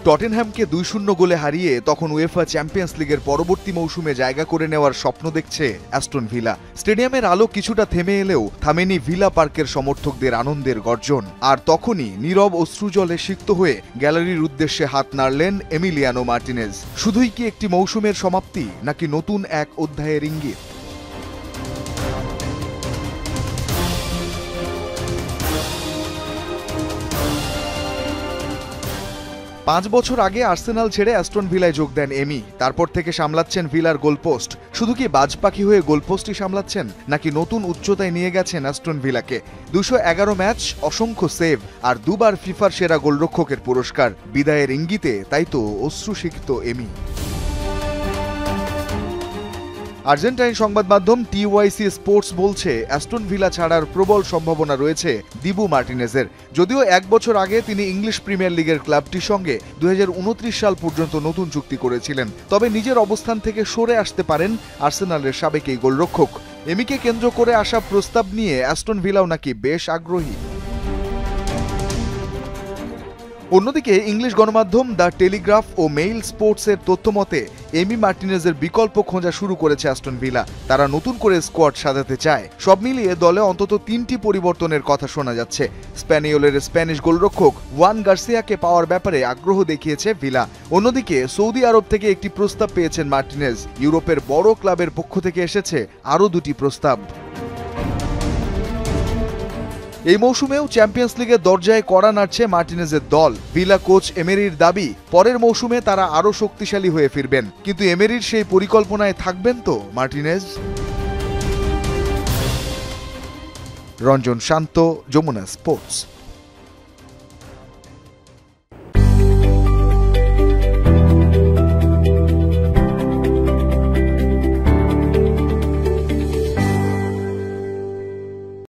টটেনহ্যামকে 2-0 গোলে হারিয়ে তখন উয়েফা চ্যাম্পিয়ন্স লিগের পরবর্তী মৌসুমে জায়গা করে নেওয়ার স্বপ্ন দেখছে অ্যাস্টন ভিলা। স্টেডিয়ামের আলো কিছুটা থেমে এলেও থামেনি ভিলা পার্কের সমর্থকদের আনন্দের গর্জন। আর তখনই নীরব অশ্রুজলে সিক্ত হয়ে গ্যালারির উদ্দেশ্যে হাত নাড়লেন এমিলিয়ানো মার্টিনেজ। শুধুই কি একটি মৌসুমের সমাপ্তি, নাকি নতুন এক অধ্যায়ের ইঙ্গিত? 5 বছর আগে আর্সেনাল ছেড়ে অ্যাস্টন ভিলায় যোগ দেন এমি। তারপর থেকে সামলাচ্ছেন ভিলার গোলপোস্ট। শুধু কি বাজ পাখি হয়ে গোলপোস্টই সামলাচ্ছেন, নাকি নতুন উচ্চতায় নিয়ে গেছেন অ্যাস্টন ভিলাকে? 211 ম্যাচ, অসংখ্য সেভ আর দুবার ফিফার সেরা গোলরক্ষকের পুরস্কার। বিদায়ের ইঙ্গিতে তাই তো অশ্রুসিক্ত এমি। আর্জেন্টাইন সংবাদ মাধ্যম টিওয়াইসি স্পোর্টস বলছে, অ্যাস্টন ভিলা ছাড়ার প্রবল সম্ভাবনা রয়েছে দিবু মার্টিনেজের। যদিও 1 বছর আগে তিনি ইংলিশ প্রিমিয়ার লিগের ক্লাবটির সঙ্গে 2029 সাল পর্যন্ত নতুন চুক্তি করেছিলেন। তবে নিজের অবস্থান থেকে সরে আসতে পারেন আর্সেনালের সাবেক এই গোলরক্ষক। এমিকে কেন্দ্র করে আসা প্রস্তাব নিয়ে অ্যাস্টন ভিলাও নাকি বেশ আগ্রহী। অন্যদিকে ইংলিশ গণমাধ্যম দ্য টেলিগ্রাফ ও মেইল স্পোর্টসের তথ্য মতে এমি মার্টিনেজের বিকল্প খোঁজা শুরু করেছে অ্যাস্টন ভিলা। তারা নতুন করে স্কোয়াড সাজাতে চায়। সব মিলিয়ে দলে অন্তত 3টি পরিবর্তনের কথা শোনা যাচ্ছে। স্প্যানিওলের স্প্যানিশ গোলরক্ষক ওয়ান গার্সিয়াকে পাওয়ার ব্যাপারে আগ্রহ দেখিয়েছে ভিলা। অন্যদিকে সৌদি আরব থেকে একটি প্রস্তাব পেয়েছেন মার্টিনেজ। ইউরোপের বড় ক্লাবের পক্ষ থেকে এসেছে আরও 2টি প্রস্তাব। এই মৌসুমেও চ্যাম্পিয়ন্স লিগের দরজায় কড়া নাড়ছে মার্টিনেজের দল। ভিলা কোচ এমেরির দাবি, পরের মৌসুমে তারা আরও শক্তিশালী হয়ে ফিরবেন। কিন্তু এমেরির সেই পরিকল্পনায় থাকবেন তো মার্টিনেজ? রঞ্জন শান্ত, যমুনা স্পোর্টস।